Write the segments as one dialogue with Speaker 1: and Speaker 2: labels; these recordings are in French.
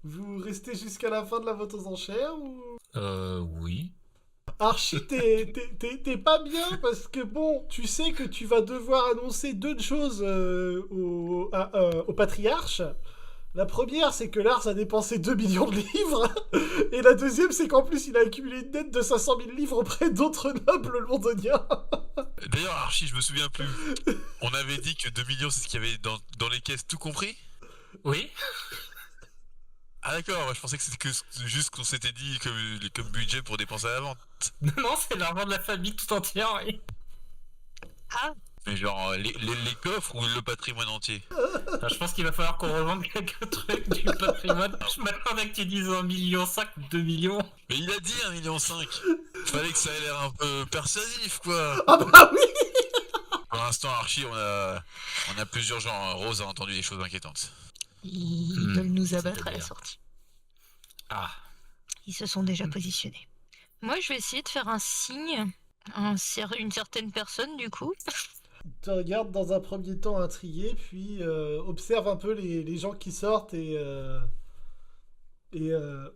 Speaker 1: Vous restez jusqu'à la fin de la vente aux enchères ou...
Speaker 2: Oui.
Speaker 1: Archie, t'es pas bien parce que bon, tu sais que tu vas devoir annoncer deux choses au patriarche. La première, c'est que Lars a dépensé 2 millions de livres. Et la deuxième, c'est qu'en plus, il a accumulé une dette de 500 000 livres auprès d'autres nobles londoniens.
Speaker 3: D'ailleurs, Archie, je me souviens plus. On avait dit que 2 millions, c'est ce qu'il y avait dans les caisses, tout compris?
Speaker 2: Oui.
Speaker 3: Ah d'accord, moi, je pensais que c'était juste qu'on s'était dit comme budget pour dépenser à la vente.
Speaker 2: Non, c'est l'argent de la famille tout entière, oui.
Speaker 4: Ah,
Speaker 3: Mais genre, les coffres ou le patrimoine entier?
Speaker 2: Enfin, je pense qu'il va falloir qu'on revende quelques trucs du patrimoine. Je m'attendais que tu dises 1,5 million ou 2 millions.
Speaker 3: Mais il a dit 1,5 million. Fallait que ça ait l'air un peu persuasif, quoi.
Speaker 1: Ah bah oui.
Speaker 3: Pour l'instant, Archie, on a plusieurs gens. Rose a entendu des choses inquiétantes.
Speaker 4: ils veulent nous abattre à la
Speaker 2: c'est-à-dire
Speaker 4: sortie.
Speaker 2: Ah.
Speaker 4: Ils se sont déjà positionnés. Moi, je vais essayer de faire un signe à une certaine personne, du coup.
Speaker 1: Il te regarde dans un premier temps intrigué, puis observe un peu les gens qui sortent et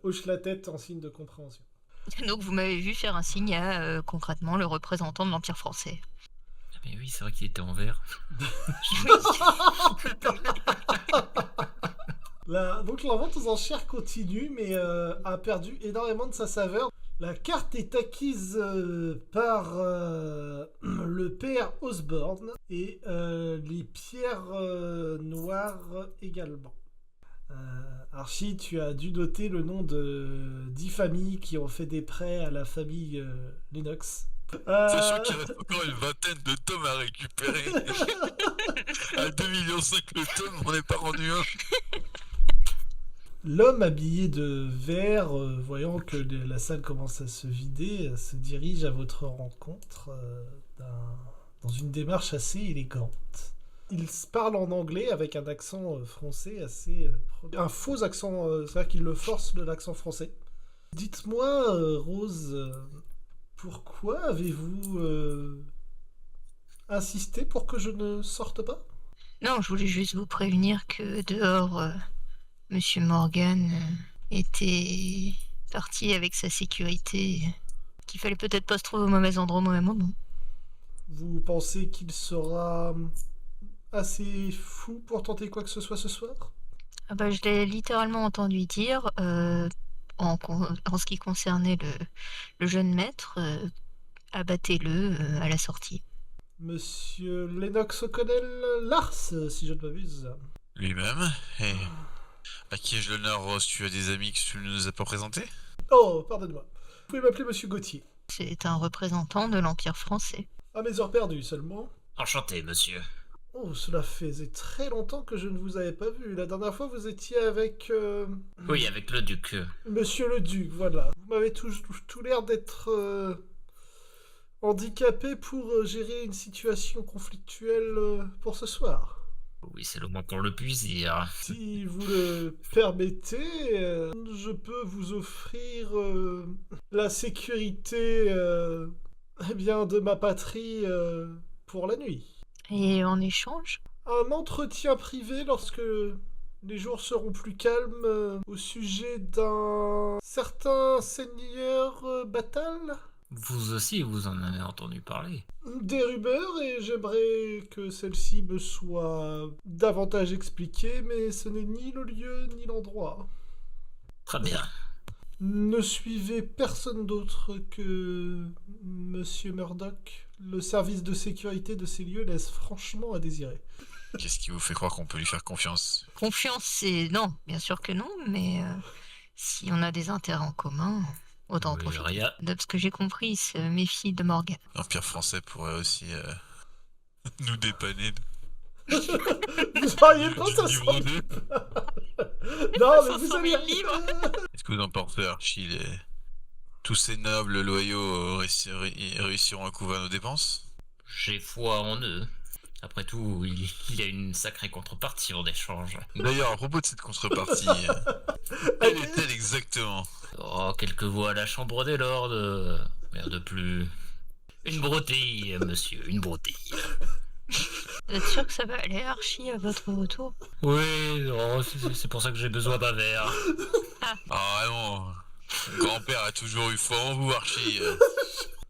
Speaker 1: hoche la tête en signe de compréhension.
Speaker 4: Donc, vous m'avez vu faire un signe à, concrètement, le représentant de l'Empire français.
Speaker 2: Mais oui, c'est vrai qu'il était en vert.
Speaker 1: Donc la vente aux enchères continue, mais a perdu énormément de sa saveur. La carte est acquise par le père Osborne et les pierres noires également. Archie, tu as dû noter le nom de 10 familles qui ont fait des prêts à la famille Lennox.
Speaker 3: Sachant qu'il reste encore une vingtaine de tomes à récupérer. À 2,5 millions le tome, on n'est pas rendu un.
Speaker 1: L'homme habillé de vert, voyant que la salle commence à se vider, se dirige à votre rencontre dans une démarche assez élégante. Il parle en anglais avec un accent français assez... un faux accent, c'est-à-dire qu'il le force de l'accent français. Dites-moi, Rose, pourquoi avez-vous insisté pour que je ne sorte pas?
Speaker 4: Non, je voulais juste vous prévenir que dehors, Monsieur Morgan était parti avec sa sécurité, qu'il fallait peut-être pas se trouver au mauvais endroit au mauvais moment.
Speaker 1: Vous pensez qu'il sera assez fou pour tenter quoi que ce soit ce soir?
Speaker 4: Ah bah, je l'ai littéralement entendu dire, en ce qui concernait le jeune maître, abattez-le à la sortie.
Speaker 1: Monsieur Lennox O'Connell Lars, si je ne m'abuse.
Speaker 3: Lui-même. Et à qui ai-je l'honneur, Rose? Tu as des amis que tu ne nous as pas présentés?
Speaker 1: Oh, pardonne-moi. Vous pouvez m'appeler Monsieur Gauthier.
Speaker 4: C'est un représentant de l'Empire français.
Speaker 1: À mes heures perdues seulement.
Speaker 2: Enchanté, monsieur.
Speaker 1: Oh, cela faisait très longtemps que je ne vous avais pas vu. La dernière fois, vous étiez avec...
Speaker 2: Oui, avec le duc.
Speaker 1: Monsieur le Duc, voilà. Vous m'avez tout l'air d'être handicapé pour gérer une situation conflictuelle pour ce soir.
Speaker 2: Oui, c'est le moins qu'on le puisse dire.
Speaker 1: Si vous le permettez, je peux vous offrir la sécurité eh bien, de ma patrie pour la nuit.
Speaker 4: Et en échange,
Speaker 1: Un entretien privé lorsque les jours seront plus calmes au sujet d'un certain seigneur Batal.
Speaker 2: Vous aussi, vous en avez entendu parler.
Speaker 1: Des rumeurs et j'aimerais que celle-ci me soit davantage expliquée, mais ce n'est ni le lieu ni l'endroit.
Speaker 2: Très bien.
Speaker 1: Ne suivez personne d'autre que Monsieur Murdoch. Le service de sécurité de ces lieux laisse franchement à désirer.
Speaker 3: Qu'est-ce qui vous fait croire qu'on peut lui faire confiance?
Speaker 4: confiance, c'est... Non, bien sûr que non, mais si on a des intérêts en commun, autant en
Speaker 2: Oui,
Speaker 4: profiter.
Speaker 2: rien.
Speaker 4: De ce que j'ai compris, il se méfie de Morgan.
Speaker 3: L'Empire français pourrait aussi nous dépanner
Speaker 1: Vous auriez pas
Speaker 3: du
Speaker 1: ça
Speaker 3: livre
Speaker 1: sans...
Speaker 3: 2.
Speaker 1: Non, mais
Speaker 4: 500
Speaker 1: vous
Speaker 4: 000
Speaker 1: allez...
Speaker 4: livres.
Speaker 3: Est-ce que vous en pensez, Archie? Tous ces nobles loyaux réussiront à couvrir nos dépenses?
Speaker 2: J'ai foi en eux. Après tout, il y a une sacrée contrepartie en échange.
Speaker 3: D'ailleurs, à propos de cette contrepartie, quelle est-elle exactement?
Speaker 2: Oh, quelques voix à la chambre des lords. Rien de plus. Une broutille, monsieur, une broutille.
Speaker 4: Vous êtes sûr que ça va aller, Archie, à votre retour?
Speaker 2: Oui, oh, c'est pour ça que j'ai besoin d'un verre.
Speaker 3: Ah vraiment, grand-père a toujours eu foi en vous, Archie.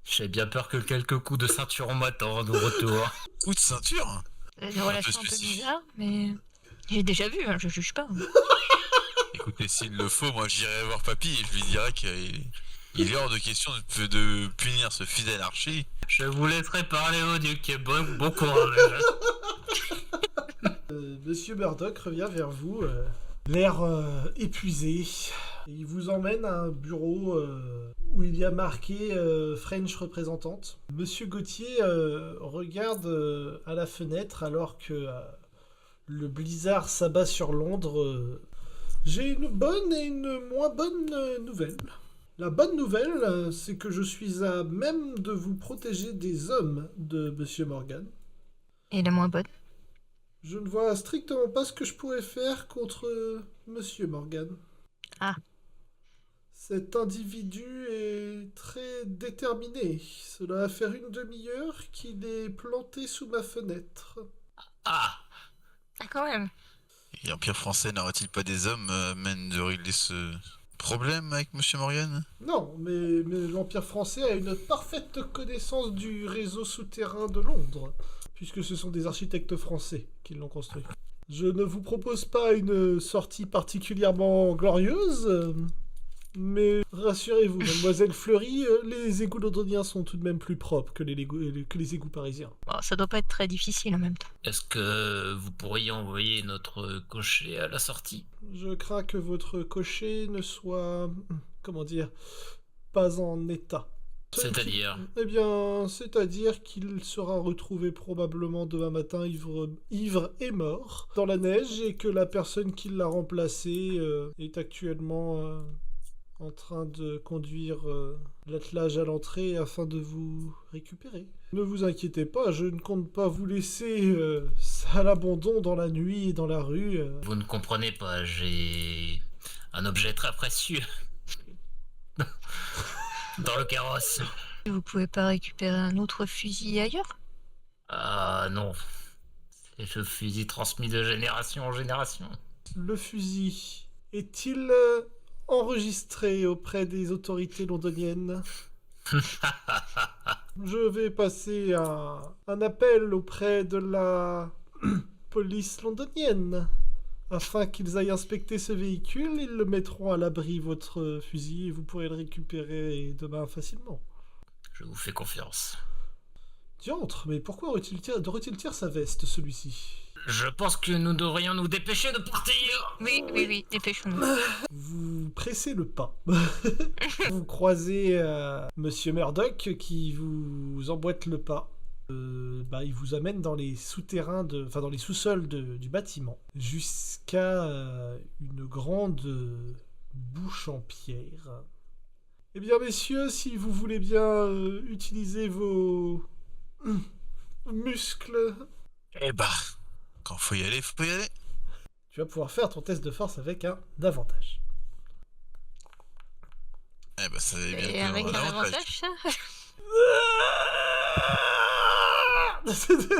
Speaker 2: J'ai bien peur que quelques coups de ceinture m'attendent au retour.
Speaker 3: Coup de ceinture.
Speaker 4: Vous avez une relation un peu
Speaker 3: spécifique.
Speaker 4: bizarre, mais j'ai déjà vu, hein, je juge pas.
Speaker 3: Écoutez, s'il le faut, moi j'irai voir papy et je lui dirai qu'il est hors de question de punir ce fidèle Archie.
Speaker 2: Je vous laisserai parler au duc. Bon courage.
Speaker 1: Monsieur Murdoch revient vers vous, l'air épuisé. Il vous emmène à un bureau où il y a marqué French représentante. Monsieur Gauthier regarde à la fenêtre alors que le blizzard s'abat sur Londres. J'ai une bonne et une moins bonne nouvelle. La bonne nouvelle, c'est que je suis à même de vous protéger des hommes de Monsieur Morgan.
Speaker 4: Et la moins bonne?
Speaker 1: Je ne vois strictement pas ce que je pourrais faire contre Monsieur Morgan.
Speaker 4: Ah.
Speaker 1: Cet individu est très déterminé. Cela va faire une demi-heure qu'il est planté sous ma fenêtre.
Speaker 2: Ah,
Speaker 4: Ah, quand même.
Speaker 3: Et l'Empire français n'aurait-il pas des hommes mène de régler ce problème avec Monsieur Morgan?
Speaker 1: Non, mais l'Empire français a une parfaite connaissance du réseau souterrain de Londres, puisque ce sont des architectes français qui l'ont construit. Je ne vous propose pas une sortie particulièrement glorieuse, mais rassurez-vous, mademoiselle Fleury, les égouts londoniens sont tout de même plus propres que les égouts parisiens.
Speaker 4: Bon, ça doit pas être très difficile en même temps.
Speaker 2: est-ce que vous pourriez envoyer notre cocher à la sortie?
Speaker 1: Je crains que votre cocher ne soit, comment dire, pas en état.
Speaker 2: C'est-à-dire?
Speaker 1: Eh bien, c'est-à-dire qu'il sera retrouvé probablement demain matin ivre et mort dans la neige et que la personne qui l'a remplacé est actuellement en train de conduire l'attelage à l'entrée afin de vous récupérer. Ne vous inquiétez pas, je ne compte pas vous laisser à l'abandon dans la nuit et dans la rue.
Speaker 2: Vous ne comprenez pas, j'ai un objet très précieux dans le carrosse.
Speaker 4: Vous pouvez pas récupérer un autre fusil ailleurs?
Speaker 2: Ah non, c'est ce fusil transmis de génération en génération.
Speaker 1: Le fusil est-il enregistré auprès des autorités londoniennes? Je vais passer un appel auprès de la police londonienne afin qu'ils aillent inspecter ce véhicule. Ils le mettront à l'abri, votre fusil, et vous pourrez le récupérer demain facilement.
Speaker 2: Je vous fais confiance.
Speaker 1: Diantre, mais pourquoi aurait-il sa veste, celui-ci?
Speaker 2: Je pense que nous devrions nous dépêcher de partir.
Speaker 4: Oui, dépêchons-nous.
Speaker 1: Vous pressez le pas. Vous croisez Monsieur Murdoch qui vous emboîte le pas. Il vous amène dans les souterrains, dans les sous-sols du bâtiment, jusqu'à une grande bouche en pierre. Eh bien, messieurs, si vous voulez bien utiliser vos muscles...
Speaker 3: Eh bah, quand faut y aller, faut y aller.
Speaker 1: Tu vas pouvoir faire ton test de force avec un avantage.
Speaker 3: Eh bah, ça va bien.
Speaker 4: Et avec un avantage, ça?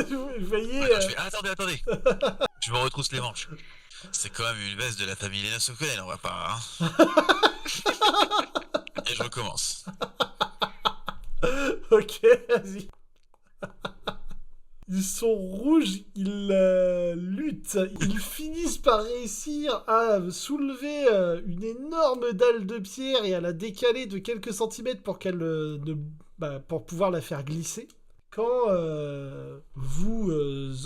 Speaker 1: Vous voyez...
Speaker 3: Attendez. Je me retrousse les manches. C'est quand même une veste de la famille Léna Sokolel, on va pas... Hein. Et je recommence.
Speaker 1: Ok, vas-y. Ils sont rouges, ils luttent, ils finissent par réussir à soulever une énorme dalle de pierre et à la décaler de quelques centimètres pour qu'elle pour pouvoir la faire glisser. Quand vous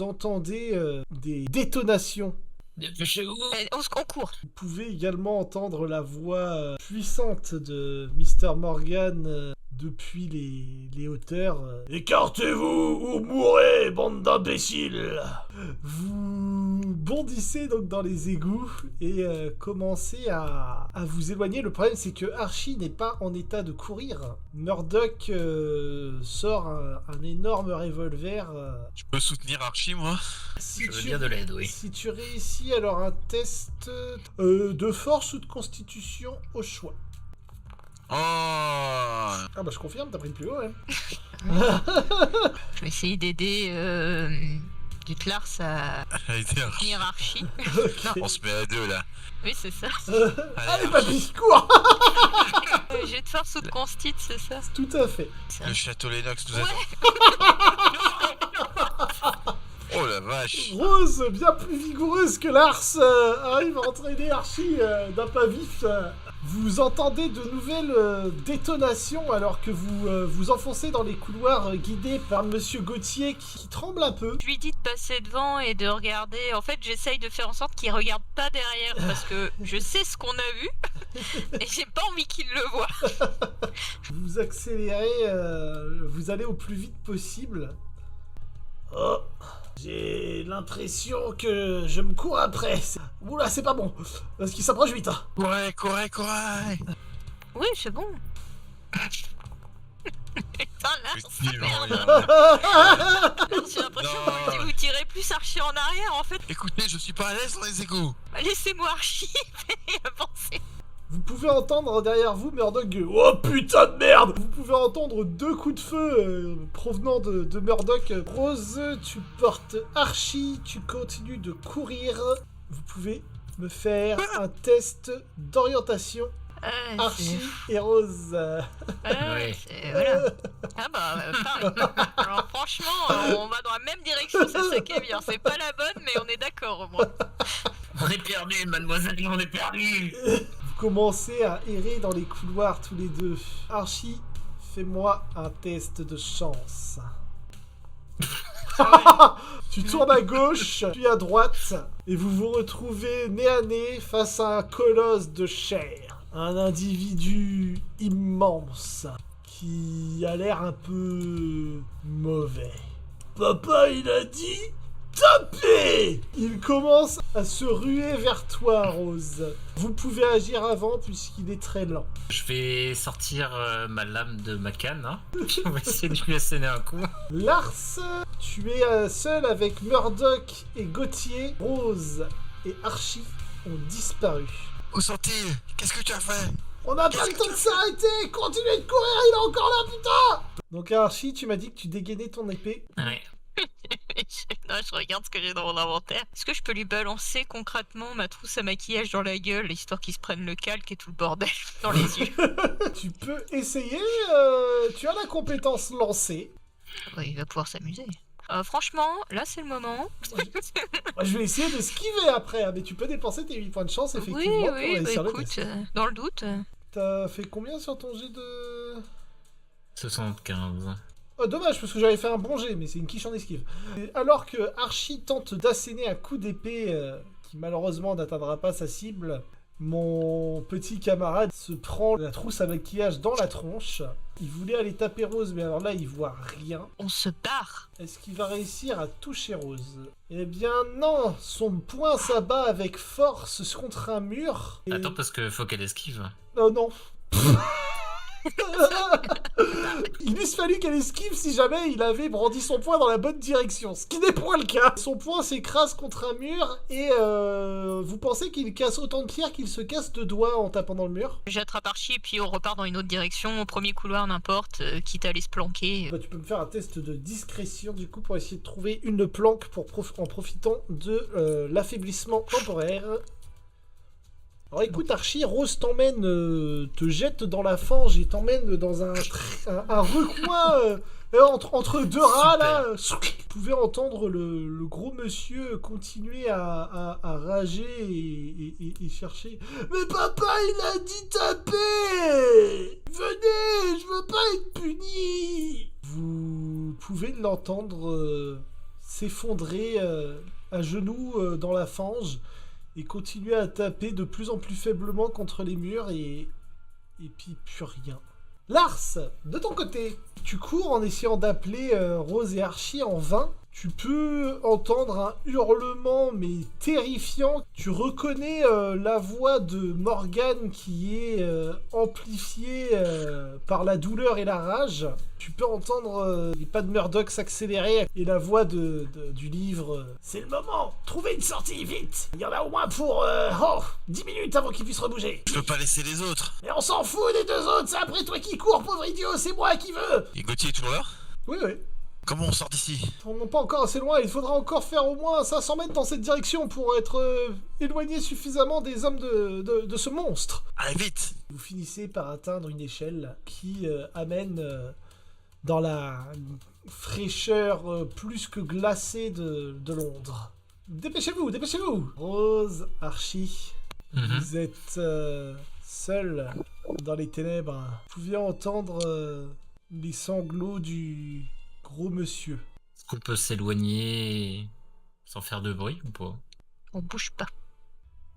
Speaker 1: entendez des détonations,
Speaker 2: Dépêchez-vous.
Speaker 4: On court.
Speaker 1: vous pouvez également entendre la voix puissante de Mr. Morgan depuis les hauteurs. Écartez-vous ou mourrez, bande d'imbéciles! Vous bondissez donc dans les égouts et commencez à vous éloigner. Le problème, c'est que Archie n'est pas en état de courir. Murdoch sort un énorme revolver.
Speaker 3: Je peux soutenir Archie, moi?
Speaker 1: Si
Speaker 2: Je veux bien de l'aide, oui.
Speaker 1: Si tu réussis, alors un test de force ou de constitution au choix.
Speaker 3: Oh.
Speaker 1: Ah bah je confirme, t'as pris le plus haut, hein.
Speaker 4: Je vais essayer d'aider Dites Lars à
Speaker 3: Allez, tiens,
Speaker 4: hiérarchie.
Speaker 1: Ok.
Speaker 3: on se met à deux là.
Speaker 4: Oui, c'est ça.
Speaker 1: Allez, papy, cours.
Speaker 4: J'ai de force ou de constit, c'est ça.
Speaker 1: Tout à fait.
Speaker 3: Le château Lennox nous
Speaker 4: Ouais.
Speaker 3: attend. Oh la vache.
Speaker 1: Rose, bien plus vigoureuse que Lars, arrive à entraîner Archie d'un pas vif. Vous entendez de nouvelles détonations alors que vous vous enfoncez dans les couloirs guidés par Monsieur Gauthier qui tremble un peu.
Speaker 4: Je lui dis de passer devant et de regarder. En fait, j'essaye de faire en sorte qu'il regarde pas derrière parce que je sais ce qu'on a vu et j'ai pas envie qu'il le voit.
Speaker 1: Vous accélérez, vous allez au plus vite possible. Oh, j'ai l'impression que je me cours après. Oula, c'est pas bon, parce qu'il s'approche vite. Hein.
Speaker 3: Courez.
Speaker 4: Oui, c'est bon. Putain, là,
Speaker 3: Effectivement,
Speaker 4: j'ai l'impression
Speaker 3: Non.
Speaker 4: que vous tirez plus Archie en arrière en fait.
Speaker 3: Écoutez, je suis pas à l'aise dans les égouts.
Speaker 4: Laissez-moi Archie avancer.
Speaker 1: Vous pouvez entendre derrière vous Murdoch. Oh putain de merde! Vous pouvez entendre 2 coups de feu provenant de Murdoch. Rose, tu portes Archie, tu continues de courir. Vous pouvez me faire un test d'orientation. Archie et Rose.
Speaker 2: Ouais.
Speaker 4: Voilà. Ah bah, pareil. Alors franchement, on va dans la même direction, c'est ça qui est bien. C'est pas la bonne, mais on est d'accord au moins.
Speaker 2: On est perdu, mademoiselle, on est perdu.
Speaker 1: Vous commencez à errer dans les couloirs tous les deux. Archie, fais-moi un test de chance. Tu tournes à gauche, puis à droite, et vous vous retrouvez nez à nez face à un colosse de chair. Un individu immense qui a l'air un peu mauvais. Papa, il a dit tapez! Il commence à se ruer vers toi, Rose. Vous pouvez agir avant puisqu'il est très lent.
Speaker 2: Je vais sortir ma lame de ma canne, hein. On va essayer de lui asséner un coup.
Speaker 1: Lars, tu es seul avec Murdoch et Gauthier. Rose et Archie ont disparu.
Speaker 3: Où sont-ils? Qu'est-ce que tu as fait?
Speaker 1: On n'a pas le temps de s'arrêter! Continuez de courir, il est encore là, putain! Donc Archie, tu m'as dit que tu dégainais ton épée.
Speaker 2: Ouais.
Speaker 4: Non, je regarde ce que j'ai dans mon inventaire. Est-ce que je peux lui balancer concrètement ma trousse à maquillage dans la gueule, histoire qu'il se prenne le calque et tout le bordel dans les yeux?
Speaker 1: Tu peux essayer, tu as la compétence lancée.
Speaker 4: Ouais, il va pouvoir s'amuser. Franchement, là c'est le moment.
Speaker 1: Moi, je vais essayer de skiver après, hein, mais tu peux dépenser tes 8 points de chance effectivement
Speaker 4: Oui,
Speaker 1: pour
Speaker 4: oui, bah
Speaker 1: réussir le
Speaker 4: écoute,
Speaker 1: test.
Speaker 4: dans le doute.
Speaker 1: T'as fait combien sur ton jet de...
Speaker 2: 75.
Speaker 1: Oh, dommage, parce que j'avais fait un bon jet, mais c'est une quiche en esquive. Et alors que Archie tente d'asséner un coup d'épée qui malheureusement n'atteindra pas sa cible, mon petit camarade se prend la trousse à maquillage dans la tronche. Il voulait aller taper Rose, mais alors là, il voit rien.
Speaker 4: On se barre.
Speaker 1: Est-ce qu'il va réussir à toucher Rose? Eh bien non, son poing s'abat avec force contre un mur. Et...
Speaker 2: Attends, parce que faut qu'elle esquive.
Speaker 1: Oh non. Il lui fallu qu'elle esquive si jamais il avait brandi son poing dans la bonne direction, ce qui n'est point le cas. Son poing s'écrase contre un mur et vous pensez qu'il casse autant de pierres qu'il se casse de doigts en tapant dans le mur?
Speaker 4: J'attrape Archie et puis on repart dans une autre direction, au premier couloir n'importe, quitte à aller se planquer.
Speaker 1: Bah, tu peux me faire un test de discrétion du coup pour essayer de trouver une planque pour en profitant de l'affaiblissement temporaire. Alors écoute Archie, Rose t'emmène, te jette dans la fange et t'emmène dans un recoin entre deux rats là. Vous pouvez entendre le gros monsieur continuer à rager et chercher. Mais papa il a dit taper! Venez, je veux pas être puni! Vous pouvez l'entendre s'effondrer à genoux dans la fange. Et continuer à taper de plus en plus faiblement contre les murs et puis plus rien. Lars, de ton côté, tu cours en essayant d'appeler Rose et Archie en vain. Tu peux entendre un hurlement mais terrifiant. Tu reconnais la voix de Morgane qui est amplifiée par la douleur et la rage. Tu peux entendre les pas de Murdoch s'accélérer et la voix du livre. C'est le moment, trouvez une sortie, vite. Il y en a au moins pour 10 minutes avant qu'ils puissent rebouger.
Speaker 3: Je peux pas laisser les autres.
Speaker 1: Mais on s'en fout des deux autres, c'est après toi qui cours, pauvre idiot, c'est moi qui veux.
Speaker 3: Et Gauthier est toujours là?
Speaker 1: Oui, oui.
Speaker 3: Comment on sort d'ici?
Speaker 1: On n'est pas encore assez loin, il faudra encore faire au moins 500 mètres dans cette direction pour être éloigné suffisamment des hommes de ce monstre.
Speaker 3: Allez, vite!
Speaker 1: Vous finissez par atteindre une échelle qui amène dans la fraîcheur plus que glacée de Londres. Dépêchez-vous, dépêchez-vous! Rose, Archie, vous êtes seul dans les ténèbres. Vous pouviez entendre les sanglots du gros monsieur.
Speaker 2: Est-ce qu'on peut s'éloigner sans faire de bruit ou pas?
Speaker 4: On bouge pas.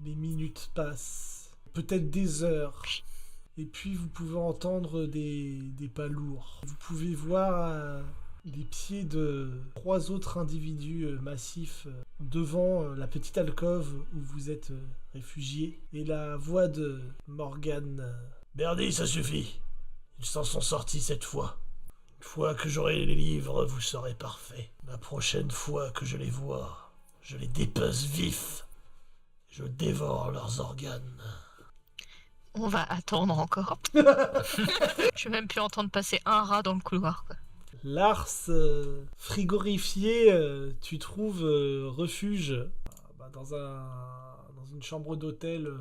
Speaker 1: Les minutes passent, peut-être des heures. Et puis vous pouvez entendre des pas lourds. Vous pouvez voir les pieds de 3 autres individus massifs devant la petite alcôve où vous êtes réfugiés. Et la voix de Morgane. Berdy, ça suffit. Ils s'en sont sortis cette fois. Une fois que j'aurai les livres, vous serez parfait. La prochaine fois que je les vois, je les dépece vifs. Je dévore leurs organes.
Speaker 4: On va attendre encore. Je vais même plus entendre passer un rat dans le couloir, quoi.
Speaker 1: Lars, frigorifié, tu trouves refuge dans une chambre d'hôtel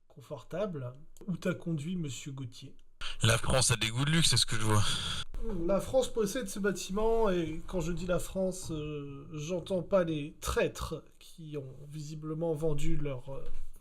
Speaker 1: confortable où t'as conduit Monsieur Gauthier.
Speaker 3: La France a des goûts de luxe, c'est ce que je vois.
Speaker 1: La France possède ce bâtiment et quand je dis la France, j'entends pas les traîtres qui ont visiblement vendu leur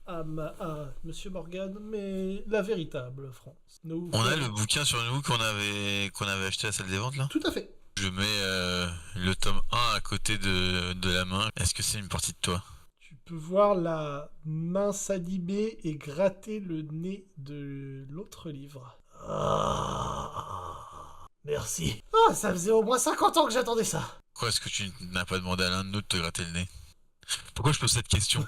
Speaker 1: âme à Monsieur Morgan, mais la véritable France.
Speaker 3: On a le bouquin sur nous qu'on avait acheté à la salle des ventes là.
Speaker 1: Tout à fait.
Speaker 3: Je mets le tome 1 à côté de la main. Est-ce que c'est une partie de toi?
Speaker 1: Tu peux voir la main s'animer et gratter le nez de l'autre livre. Ah, merci. Ah, ça faisait au moins 50 ans que j'attendais ça.
Speaker 3: Quoi, est-ce que tu n'as pas demandé à l'un de nous de te gratter le nez? Pourquoi je pose cette question?